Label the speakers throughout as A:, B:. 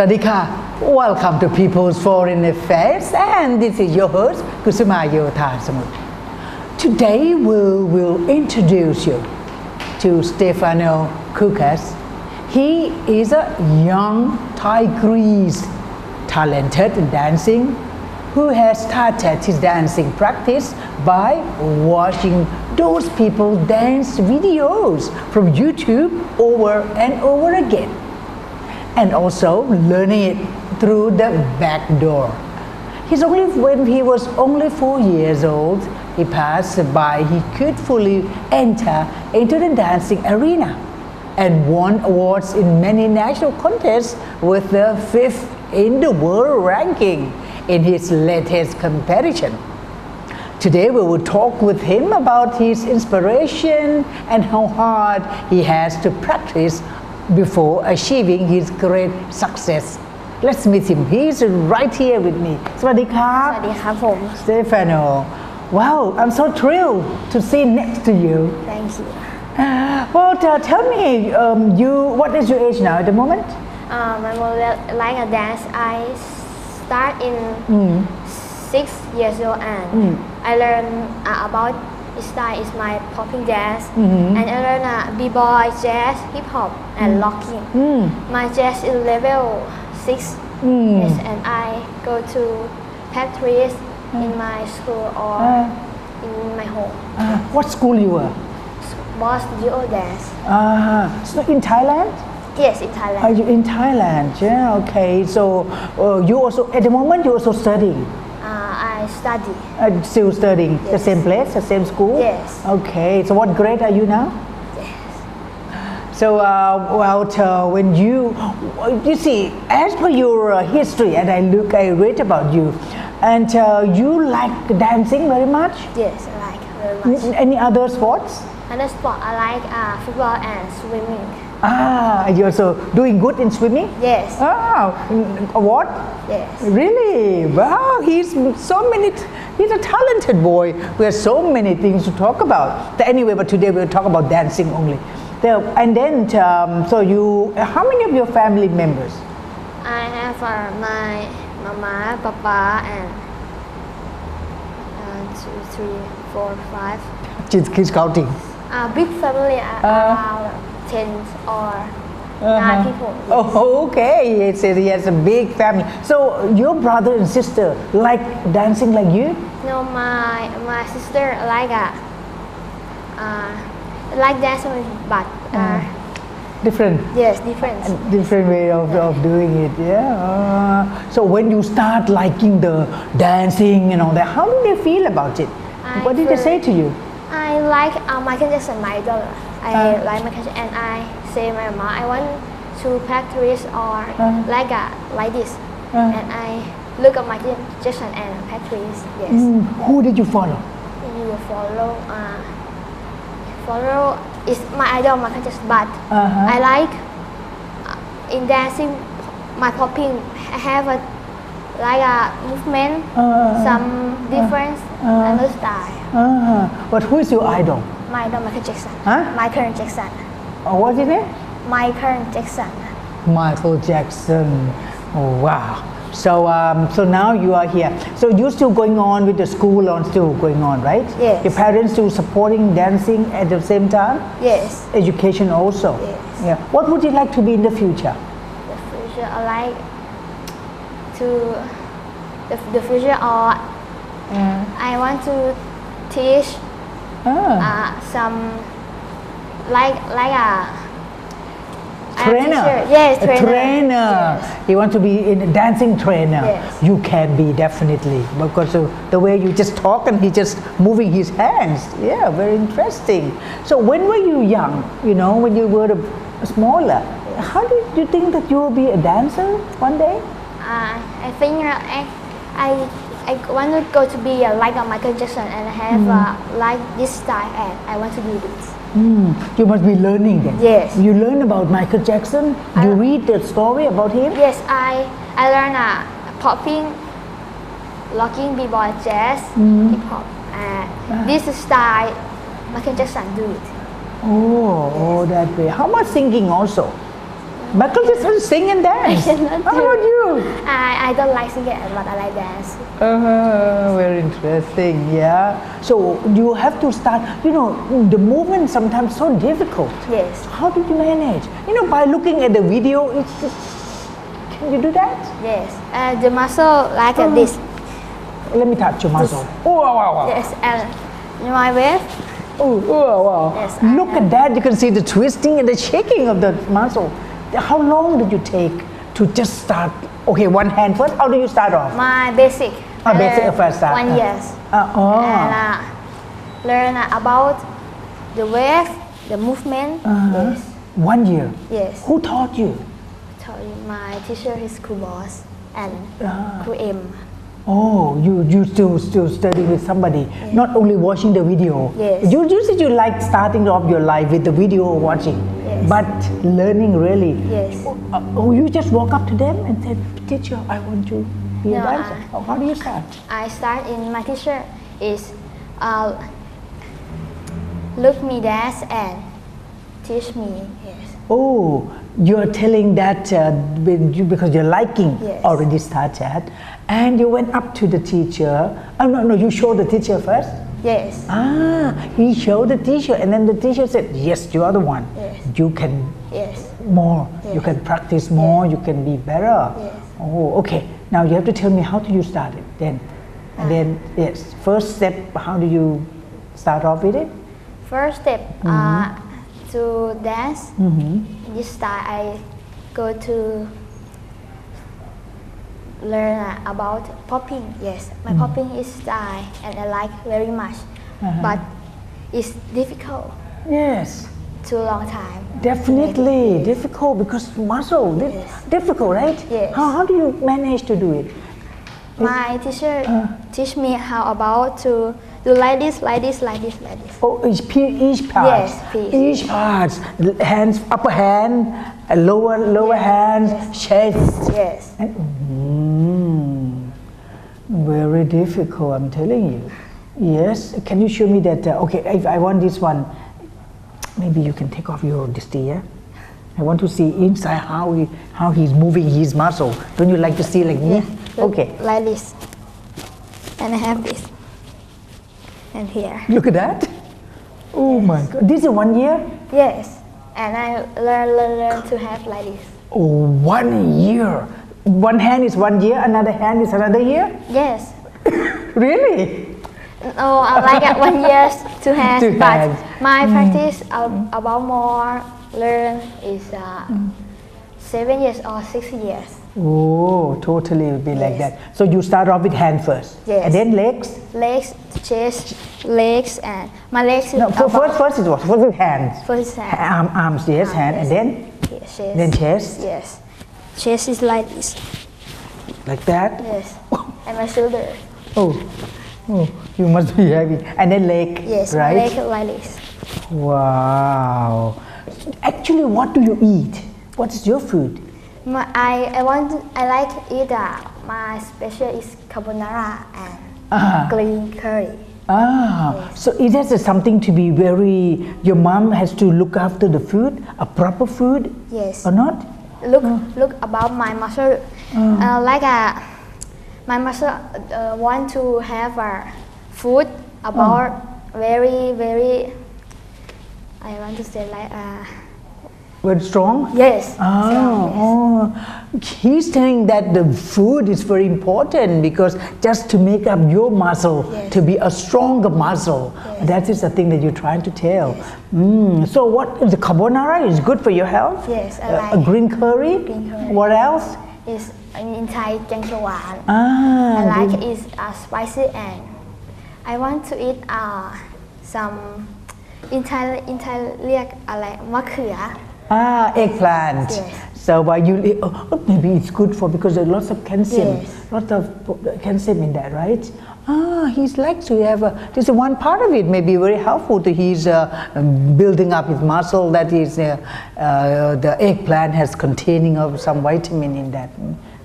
A: Swadika, welcome to People's Foreign Affairs, and this is your host, Kusuma Yothasamut. Today we will introduce you to Stefano Kukas. He is a young Thai Greece, talented in dancing, who has started his dancing practice by watching those people dance videos from YouTube over and over again, and also learning it through the back door. When he was only 4 years old, he passed by, he could fully enter into the dancing arena and won awards in many national contests with the 5th in the world ranking in his latest competition. Today we will talk with him about his inspiration and how hard he has to practice before achieving his great success. Let's meet him. He's right here with me. Swadika.
B: สวัสดีครับผม
A: Stefano. Wow, I'm so thrilled to sit next to you.
B: Thank you.
A: Well, tell me, what is your age now at the moment?
B: My mother like a dance. I start in 6 years old and I learn about this style is my popping dance and I learn b-boy, jazz, hip hop and locking. My jazz is level 6 yes, and I go to practice in my school or in my home.
A: What school you were?
B: Boss Studio Dance.
A: So in Thailand?
B: Yes, in Thailand.
A: Are you in Thailand? Yeah, okay. So you also, at the moment, you also studying?
B: I study.
A: Still studying?
B: Yes.
A: The same place, the same school?
B: Yes.
A: Okay. So what grade are you now?
B: Yes.
A: So, when you see, as per your history, and I read about you, and you like dancing very much?
B: Yes, I like very much.
A: Any other sports?
B: Another sport I like football and swimming.
A: You're also doing good in swimming?
B: Yes.
A: What?
B: Yes.
A: Really? Wow, he's a talented boy. We have so many things to talk about. But anyway, but today we'll talk about dancing only. And then, how many of your family members?
B: I have my mama, papa, and 2, 3, 4, 5.
A: She's counting.
B: Big family, around 10 or 9 people.
A: Oh, okay. He has a big family. So your brother and sister like dancing like you?
B: No, my sister like dancing, but
A: Different.
B: yes, different.
A: Different way of doing it, yeah. So when you start liking the dancing and all that, how do they feel about it? What did they say to you?
B: I like Michael Jackson, my idol. I like Michael Jackson, and I say my mama, I want to practice or like this, and I look at Michael Jackson and practice. Yes.
A: Who did you follow?
B: You follow is my idol Michael Jackson, but I like in dancing my popping. I have a movement, some difference, another style.
A: But who is your idol?
B: My idol Michael Jackson.
A: Michael What's his name?
B: Michael Jackson.
A: Michael Jackson. Oh, wow. So now you are here. So you're still going on with the school or still going on, right?
B: Yes.
A: Your parents still supporting dancing at the same time?
B: Yes.
A: Education also?
B: Yes.
A: Yeah. What would you like to be in the future?
B: The future I like to the future or I want to teach some
A: trainer.
B: Yes,
A: a trainer.
B: Yes.
A: You want to be a dancing trainer.
B: Yes.
A: You can be definitely because of the way you just talk and he just moving his hands. Yeah, very interesting. So when were you young? When you were smaller, how did you think that you will be a dancer one day?
B: I think I want to go to be like a Michael Jackson and have like this style and I want to do this.
A: You must be learning then.
B: Yes.
A: You learn about Michael Jackson? You read the story about him?
B: Yes, I learn popping, locking, b-boy, jazz, hip hop. This style Michael Jackson do it.
A: Oh, that way. How much singing also? Michael just wants to sing and dance.
B: I cannot
A: How
B: do.
A: about you?
B: I don't like singing, but I like dance.
A: Very interesting, yeah. So you have to start, the movement sometimes so difficult.
B: Yes.
A: How do you manage? By looking at the video, it's just, can you do that?
B: Yes. The muscle like this.
A: Let me touch your muscle. Oh, wow.
B: Yes. And my waist.
A: Oh, wow.
B: Yes,
A: Look at that. You can see the twisting and the shaking of the muscle. How long did you take to just start? Okay, one hand first. How do you start off?
B: My basic.
A: Basic first start.
B: 1 year. And learn about the wave, the movement. Yes.
A: 1 year.
B: Yes.
A: Who taught you?
B: My teacher is Kukas and M.
A: Oh, you still study with somebody, not only watching the video.
B: Yes.
A: You said you like starting off your life with the video watching,
B: yes.
A: but learning really.
B: Yes.
A: You just walk up to them and said, "Teacher, I want to be a
B: No,
A: dancer." How do you start?
B: I start in my teacher is look me dance and teach me. Yes.
A: Oh, you're telling that because you're liking
B: Yes.
A: already started, and you went up to the teacher. Oh no, you showed the teacher first.
B: Yes.
A: He showed the teacher, and then the teacher said, "Yes, you are the one.
B: Yes.
A: You can
B: Yes.
A: more.
B: Yes.
A: You can practice more. You can be better."
B: Yes.
A: Oh, okay. Now you have to tell me how do you start it then, and then yes, first step. How do you start off with it?
B: First step to dance. This style I go to learn about popping. Yes, my popping is style and I like very much, but it's difficult.
A: Yes.
B: Too long time.
A: Definitely difficult because muscle.
B: Yes.
A: Difficult, right?
B: Yes.
A: How do you manage to do it?
B: My teacher teach me how about to do like this.
A: Oh, each part.
B: Yes, please.
A: Each part. Hands, upper hand, lower hand, chest.
B: Yes.
A: Very difficult, I'm telling you. Yes. Can you show me that? Okay, if I want this one, maybe you can take off your disty, yeah? I want to see inside how he's moving his muscle. Don't you like to see like me?
B: Yeah.
A: Okay.
B: Like this. And I have this. And here.
A: Look at that. Oh my God. This is 1 year?
B: Yes. And I learn to have like this.
A: Oh, 1 year. One hand is 1 year, another hand is another year?
B: Yes.
A: Really?
B: No, I like it 1 year to have,
A: To
B: but
A: have.
B: my practice about more learn is 7 years or 6 years.
A: Oh, totally would be like
B: Yes.
A: that. So you start off with hand first.
B: Yes.
A: And then legs?
B: Legs, chest, legs, and my legs.
A: No, first it was first with hands.
B: First hand.
A: Arms, yes, hand, and then?
B: Yes, chest.
A: Then chest?
B: Yes. Chest is like this.
A: Like that?
B: Yes. And my shoulder.
A: Oh, you must be heavy. And then leg,
B: Yes.
A: right?
B: My leg like this.
A: Wow. Actually, what do you eat? What is your food?
B: I like eat my special is carbonara and green curry.
A: So it has something to be very, your mom has to look after the food, a proper food?
B: Yes.
A: Or not?
B: Look about my muscle. My muscle want to have food about very. I want to say like.
A: Very strong?
B: Yes. strong, yes.
A: He's saying that the food is very important because just to make up your muscle,
B: Yes.
A: to be a stronger muscle.
B: Yes.
A: That is the thing that you're trying to tell. So what, the carbonara is good for your health?
B: Yes, I
A: A
B: like
A: green curry?
B: green curry.
A: What else?
B: Is in Thai แกงเขียวหวาน I
A: green-
B: like is spicy and I want to eat some in Thai เรียกอะไรมะเขือ
A: eggplant.
B: Yes.
A: So maybe it's good for because there's lots of calcium,
B: Yes.
A: lots of calcium in that, right? He's like to have this is one part of it may be very helpful to his building up his muscle. That is the eggplant has containing of some vitamin in that.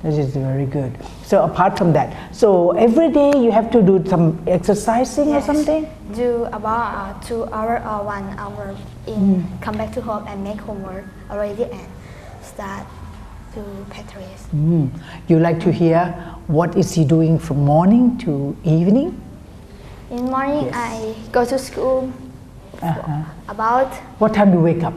A: That is very good. So apart from that, so every day you have to do some exercising or something?
B: Do about 2 hours or 1 hour in come back to home and make homework already and start to practice.
A: You like to hear what is he doing from morning to evening?
B: In morning,
A: Yes.
B: I go to school about
A: What time do you wake up?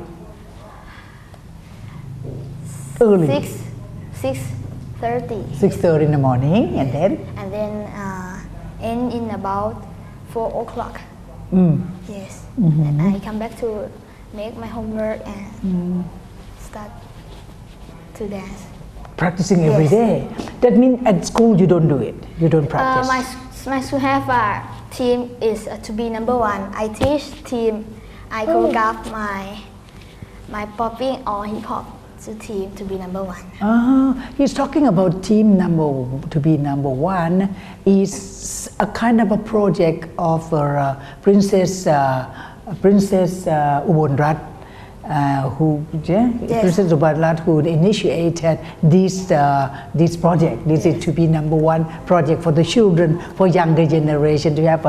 A: Early.
B: 6:30,
A: 6:30 in the morning, and then?
B: end in about 4 o'clock. Yes, and I come back to make my homework and start to dance.
A: Practicing every
B: Yes.
A: day. That means at school you don't do it. You don't practice.
B: My school have a team is to be number one. I teach team. I choreograph my popping or hip hop to team to be number one.
A: He's talking about team to be number one is a kind of a project of Princess Ubonrat, Princess Ubonrat who initiated this project. This is to be number one project for the children, for younger generation to have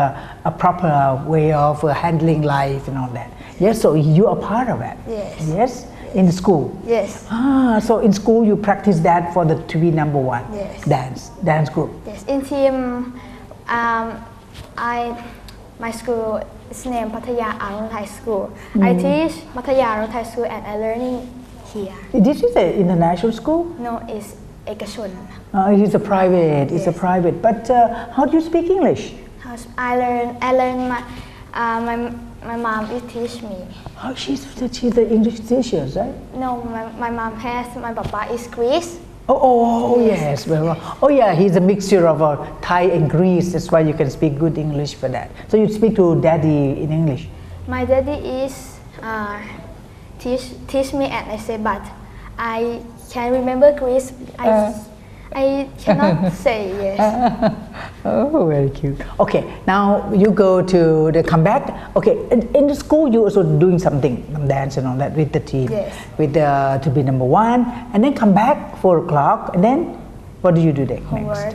A: a proper way of handling life and all that. Yes, so you are part of it.
B: Yes.
A: Yes. In the school?
B: Yes.
A: So in school you practice that for the to be number one?
B: Yes.
A: Dance group?
B: Yes. In team, my school is named Pattaya Arunthai School. I teach Pattaya Arunthai School and I learning here.
A: This is an international school?
B: No, it's Ekashon.
A: It is a private. It's a
B: Yes.
A: private. But how do you speak English?
B: I learn my mom will teach me.
A: Oh, she's the English teacher, right?
B: No, my mom has, my papa is Greece.
A: Yes. Very well. Oh yeah, he's a mixture of Thai and Greece. That's why you can speak good English for that. So you speak to daddy in English?
B: My daddy is teach me and I say, but I can remember Greece. I cannot say yes.
A: Oh, very cute. Okay, now you go to the comeback. Okay, in the school you also doing something, dance and all that with the team,
B: Yes.
A: with to be number one, and then come back 4 o'clock, and then what do you do next?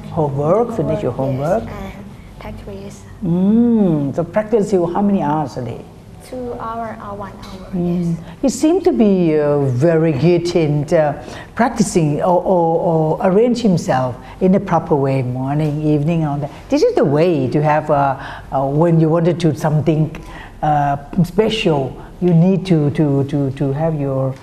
A: Homework. Finish your homework.
B: Yes, and practice.
A: So practice you how many hours a day?
B: 2 hours or 1 hour. Yes.
A: He seemed to be very good in practicing or arrange himself in a proper way, morning, evening, all that. This is the way to have when you want to do something special. You need to have your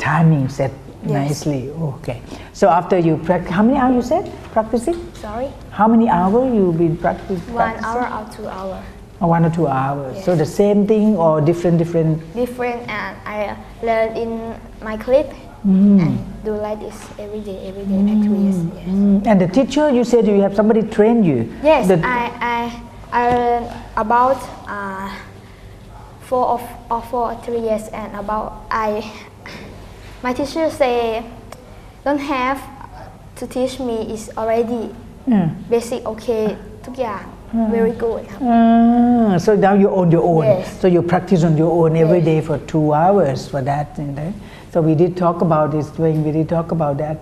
A: timing set nicely. Okay. So after you practice, how many hours you said practicing?
B: Sorry.
A: How many hours you been practicing?
B: 1 hour or 2 hours.
A: 1 or 2 hours.
B: Yes.
A: So the same thing or different?
B: Different, and I learn in my clip and do like this every day practice. Yes.
A: And the teacher, you said you have somebody train you.
B: Yes, I learn about 4 or 3 years and about my teacher say don't have to teach me is already basic okay ทุกอย่าง very good ครับ
A: So now you own your own.
B: Yes.
A: So you practice on your own every
B: Yes.
A: day for 2 hours for that. So we did talk about this. We did talk about that.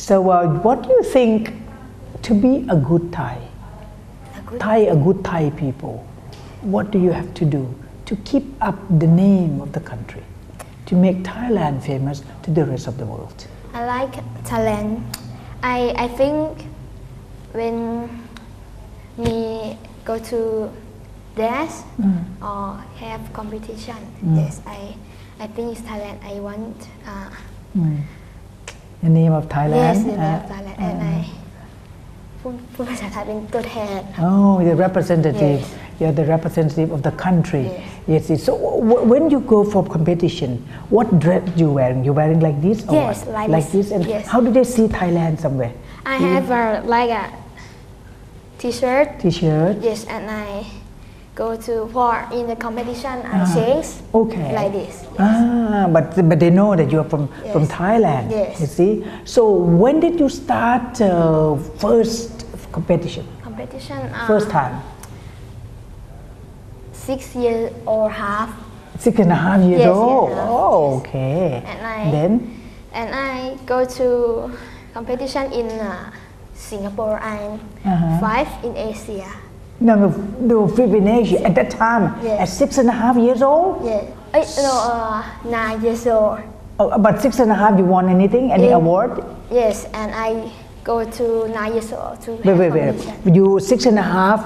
A: So what do you think to be a good Thai? A good Thai people. What do you have to do to keep up the name of the country, to make Thailand famous to the rest of the world?
B: I like talent. I think when me go to dance or have competition, yes, I think it's talent. I want
A: The name of Thailand?
B: yes, the name of Thailand, and I พูดภาษาไทยเป็นตัวแทน
A: Oh, the representative.
B: Yes.
A: You're the representative of the country.
B: Yes.
A: Yes. So when you go for competition, what dress you wearing? You wearing like this or
B: Yes,
A: what?
B: like
A: this. And
B: yes.
A: how do they see Thailand somewhere?
B: I have like a t-shirt.
A: T-shirt.
B: Yes, and I go to for in the competition. I change
A: Okay.
B: like this.
A: But they know that you are from
B: Yes.
A: Thailand.
B: Yes.
A: You see. So when did you start first competition?
B: Competition.
A: First time.
B: 6 years or half.
A: 6.5 years
B: Yes,
A: old.
B: yes.
A: Oh, okay.
B: And I go to competition in Singapore and 5 in Asia.
A: No, Philippine Asia at that time
B: Yes.
A: at 6.5 years old.
B: Yeah. 9 years old.
A: Oh, but 6.5, you won anything? Any award?
B: Yes, and I go to 9 years old to have
A: Wait.
B: competition.
A: You 6.5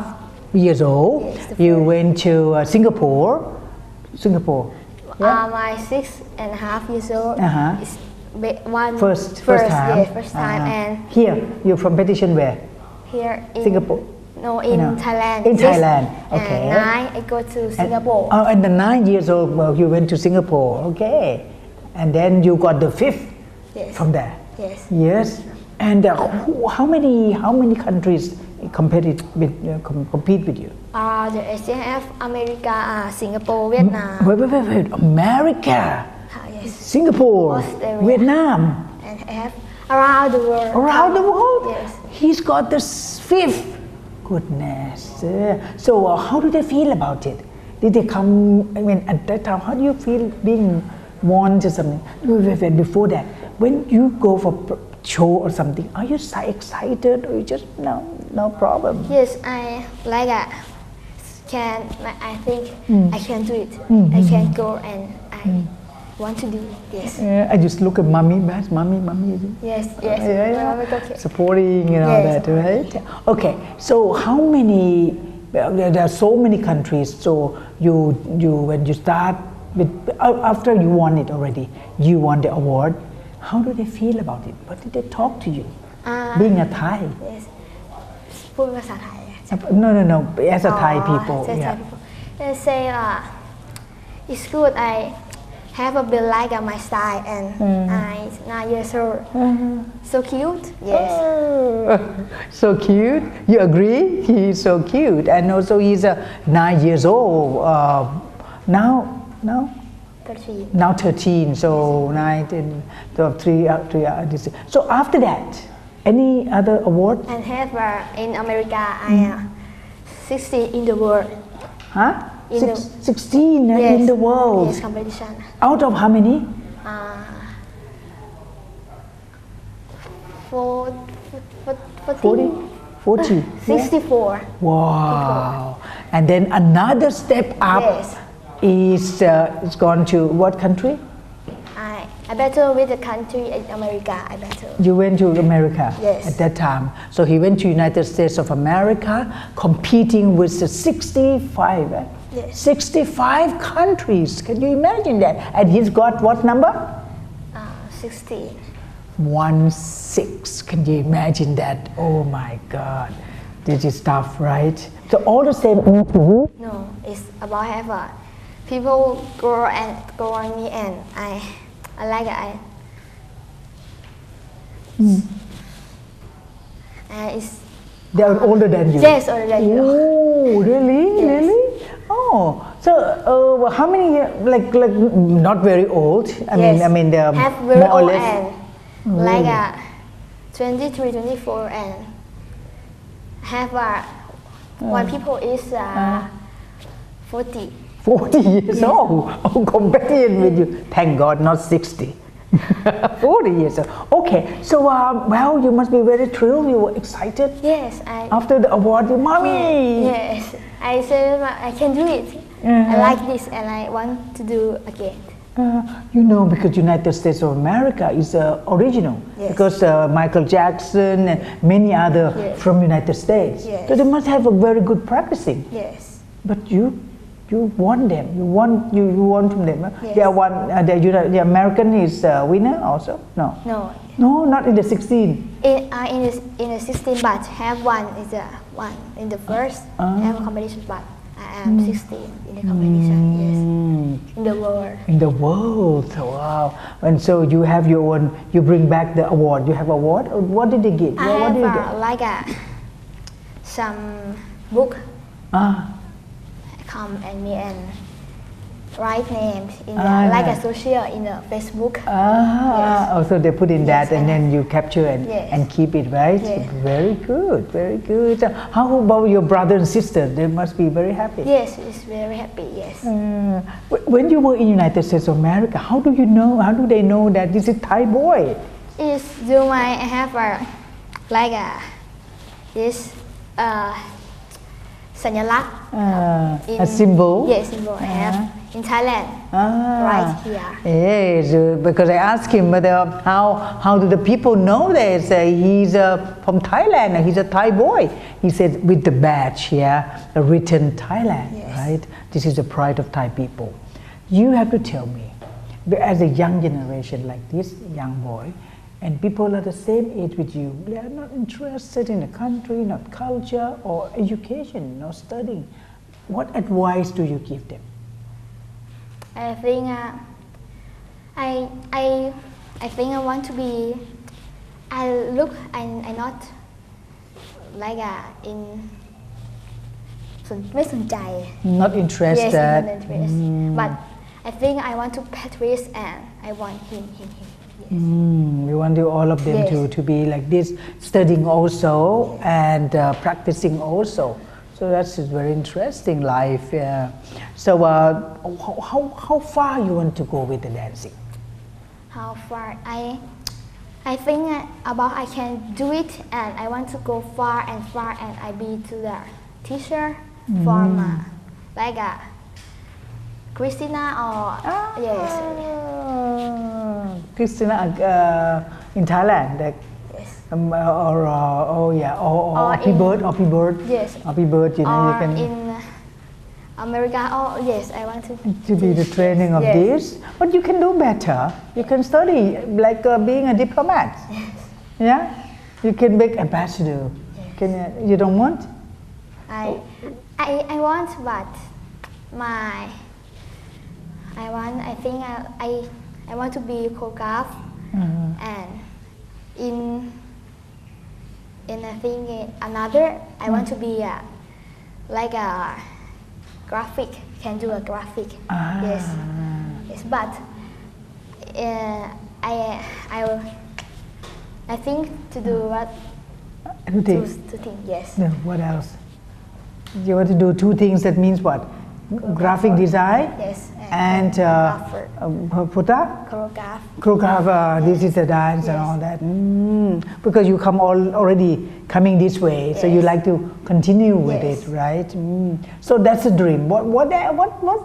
A: years old.
B: Yes, the
A: You
B: first.
A: went to Singapore. Yeah.
B: My 6.5 years old
A: Uh-huh.
B: is one
A: First time.
B: yes, first time,
A: Uh-huh.
B: and
A: Here, you're from competition where?
B: here in
A: Singapore.
B: No, in
A: No.
B: Thailand.
A: In
B: Yes.
A: Thailand, okay.
B: And 9, I go to Singapore.
A: And the 9 years old, well, you went to Singapore, okay. And then you got the 5th
B: Yes.
A: from there.
B: Yes.
A: Yes. And how many countries compete with you?
B: The ACF, America, Singapore, Vietnam.
A: Wait. America,
B: Yes.
A: Singapore,
B: Australia.
A: Vietnam.
B: And I have around the world.
A: Around the world?
B: Yes.
A: He's got the 5th. Goodness. So how do they feel about it? Did they come, I mean, at that time, how do you feel being won to something? Wait, before that, when you go for show or something, are you so excited or you just, no problem?
B: Yes, I like I think I can do it. I can go and I want to do. Yes.
A: I just look at mommy.
B: Yes.
A: Yeah.
B: Okay.
A: Supporting,
B: Yes.
A: that, right? Okay, so how many, there are so many countries, so you when you start with, after you won it already, you won the award, how do they feel about it? What did they talk to you? Being a Thai?
B: Yes. พูดภาษาไทย
A: No, as a Thai people.
B: As
A: Yeah.
B: Thai people. They say it's good. I have a bit like my style and I 9 years old. So cute. Yes.
A: So cute. You agree? He's so cute, and also he's 9 years old. Now
B: 13.
A: Now 13. So 9, 10, 12, 3. So after that, any other award?
B: And have in America, I am 16 in the world.
A: Huh?
B: In the-
A: 16 in the world.
B: Yes, competition.
A: Out of how many?
B: 40.
A: 40.
B: 64.
A: Wow. And then another step up
B: Yes.
A: is it's gone to what country?
B: I battle with the country in America. I battle.
A: You went to America
B: Yes.
A: at that time. So he went to United States of America competing with the 65.
B: Yes.
A: 65 countries. Can you imagine that? And he's got what number?
B: 16.
A: 16. Can you imagine that? Oh my God. This is tough, right? So all the same.
B: No, it's about have people go on me and I like it. And it's
A: They're older than you.
B: yes, older than you.
A: Oh, really?
B: Yes.
A: Really? Oh, so how many years? Like not very old. I
B: Yes.
A: mean,
B: have very
A: more or
B: old
A: less.
B: and like 23, 24 and have one people is 40.
A: 40 years old. Oh, comparison with you. Thank God, not 60. 40 years old. Okay, so well, you must be very thrilled. You were excited
B: Yes,
A: after the award. Mommy.
B: yes. I said I can do it. I like this and I want to do again.
A: Because United States of America is original.
B: Yes.
A: Because Michael Jackson and many other
B: Yes.
A: from United States.
B: Yes.
A: So they must have a very good practicing.
B: Yes.
A: But you won them. You won from them.
B: Yes.
A: They are one. The American is winner also. No. No, not in the 16.
B: In the 16, but have one is one in the first have a competition, but I am 16 in the competition. Yes, in the world.
A: In the world. Wow. And so you have your own. You bring back the award. You have award. What did they give?
B: I
A: What did you get?
B: have like some book come and me and write names in the, like a social in the Facebook. Yes.
A: Oh, so they put in that
B: Yes,
A: and then you capture
B: Yes.
A: and keep it, right?
B: Yes.
A: Very good, very good. So how about your brother and sister? They must be very happy.
B: Yes, it's very happy. Yes.
A: When you were in United States of America, how do they know that this is Thai boy?
B: It's do I have like this สัญลักษณ์
A: a symbol.
B: Yes, symbol. I have in Thailand, right here.
A: Yes, because I asked him whether how do the people know that he's from Thailand, he's a Thai boy. He said with the badge here, written Thailand,
B: Yes.
A: right? This is the pride of Thai people. You have to tell me, as a young generation like this young boy, and people are the same age with you, they are not interested in the country, not culture or education, not studying. What advice do you give them?
B: I think I think I want to be. I not like in ไม่สนใจ
A: Not interested.
B: Yes, not interested. But I think I want to practice and I want him. Yes.
A: We want you all of them
B: Yes.
A: to be like this, studying also and practicing also. So that's a very interesting life. Yeah. So how far you want to go with the dancing?
B: How far I think about I can do it and I want to go far and I be to the teacher from like Christina or yes.
A: Christina in Thailand, like,
B: Yes.
A: or P-Bird.
B: Yes.
A: Or P-Bird, you know,
B: Or
A: you can
B: in America, yes, I want
A: to be the training of
B: Yes.
A: this. But you can do better. You can study like being a diplomat.
B: Yes.
A: Yeah, you can make ambassador.
B: Yes.
A: Can you don't want?
B: I want, but I think I want to be Kukas and in I think another I want to be like a graphic, can do a graphic. Yes, but I think to do what
A: Two things.
B: to think. Yes.
A: No, what else? You want to do two things. That means what? Graphic design
B: Yes.
A: and
B: Choreograph.
A: choreographer. This is the dance and
B: Yes.
A: all that. Because you come already coming this way, so you
B: Yes.
A: like to continue with
B: Yes.
A: it, right? So that's a dream. What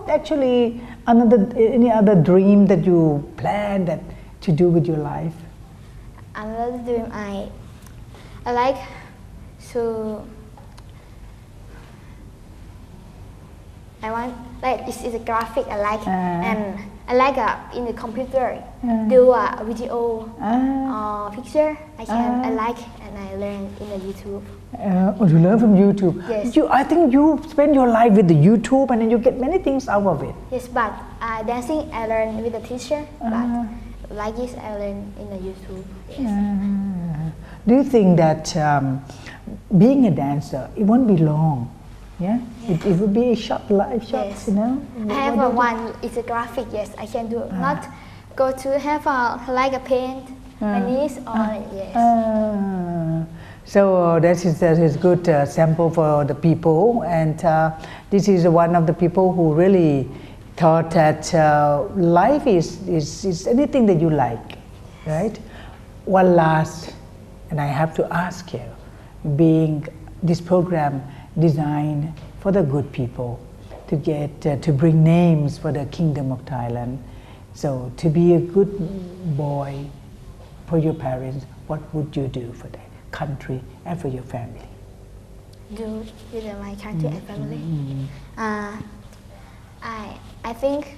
A: actually any other dream that you plan that to do with your life?
B: Another dream I like to. I want like this is a graphic I like and I like in the computer do a video or picture I like and I learn in the YouTube.
A: You learn from YouTube.
B: Yes.
A: I think you spend your life with the YouTube and then you get many things out of it.
B: Yes, but dancing I learn with the teacher, but like this I learn in the YouTube. Yes.
A: Do you think that being a dancer, it won't be long? Yeah, it would be a short life,
B: Yes.
A: you know.
B: I have one. It's a graphic. Yes, I can do. Not go to have like a paint my knees or yes.
A: So that is good sample for the people, and this is one of the people who really thought that life is anything that you like, right? One last, and I have to ask you, being this program designed for the good people to get to bring names for the kingdom of Thailand. So to be a good boy for your parents, what would you do for the country and for your family?
B: Do with my country and family. I think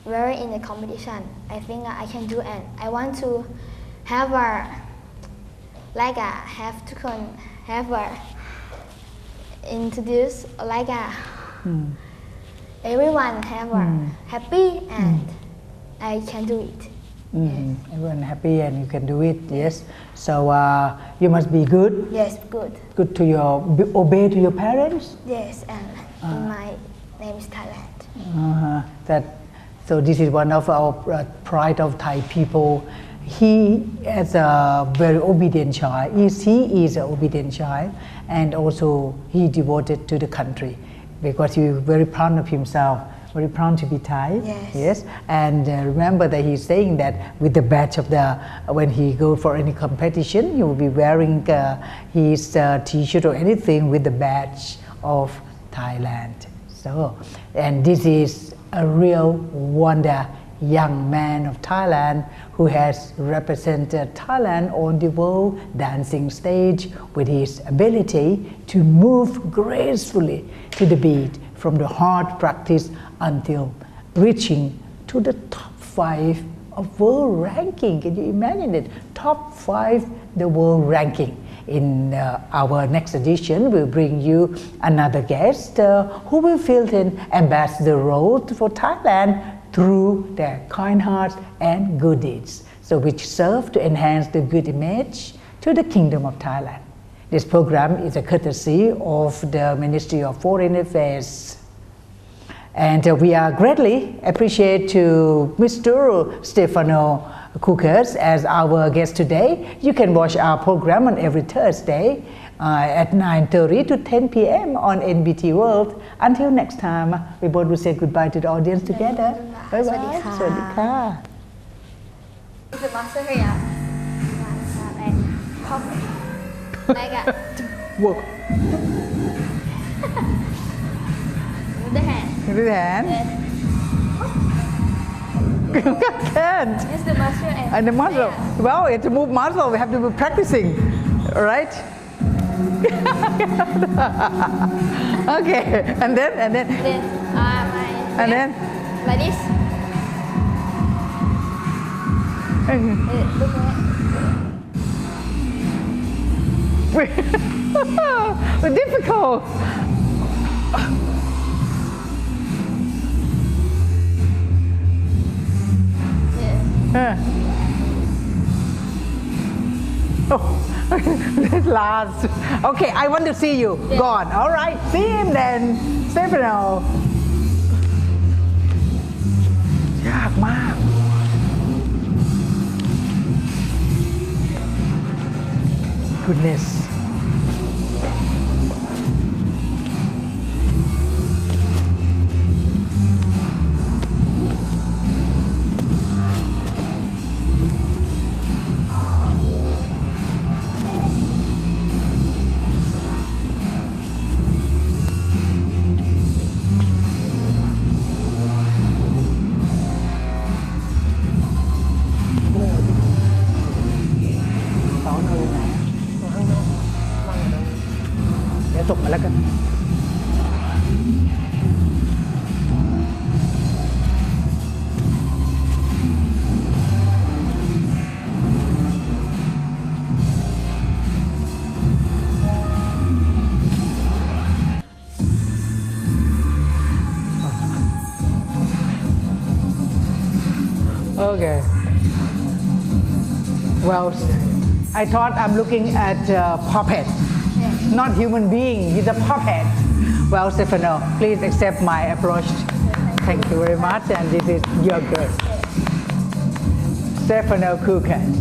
B: very in the competition. I think I can do and I want to have introduce like everyone have happy and I can do it.
A: Everyone happy and you can do it. Yes. So you must be good.
B: Yes, good.
A: Good to obey to your parents.
B: Yes, and my name is Thailand.
A: So this is one of our pride of Thai people. He is a very obedient child. He is an obedient child, and also he devoted to the country because he is very proud of himself, very proud to be Thai.
B: Yes.
A: And remember that he's saying that with the badge of when he go for any competition, he will be wearing his T-shirt or anything with the badge of Thailand. So, and this is a real wonder young man of Thailand who has represented Thailand on the world dancing stage with his ability to move gracefully to the beat from the hard practice until reaching to the top 5 of world ranking. Can you imagine it? Top 5 the world ranking. In our next edition, we'll bring you another guest who will fill in ambassador role for Thailand through their kind hearts and good deeds, so which serve to enhance the good image to the Kingdom of Thailand. This program is a courtesy of the Ministry of Foreign Affairs. And we are greatly appreciate to Mr. Stefano Kukas as our guest today. You can watch our program on every Thursday at 9:30 to 10 p.m. on NBT World. Until next time, we both will say goodbye to the audience together. Bye bye. สวัสดีค่ะ
B: The master here. And pop. Like a.
A: Work.
B: With the hand.
A: With the hand. Can't.
B: Use the muscle
A: And the muscle. Well, to move muscle, we have to be practicing, right? Okay. And then.
B: Then
A: And then.
B: like this.
A: Difficult. Oh, this last. Okay, I want to see you.
B: Yeah.
A: Gone. All right, see him then. Stefano. ยากมาก Goodness. Okay. Well, I thought I'm looking at a puppet, not human being. He's a puppet. Well, Stefano, please accept my approach. Thank you very much, and this is your girl, Stefano Kukas.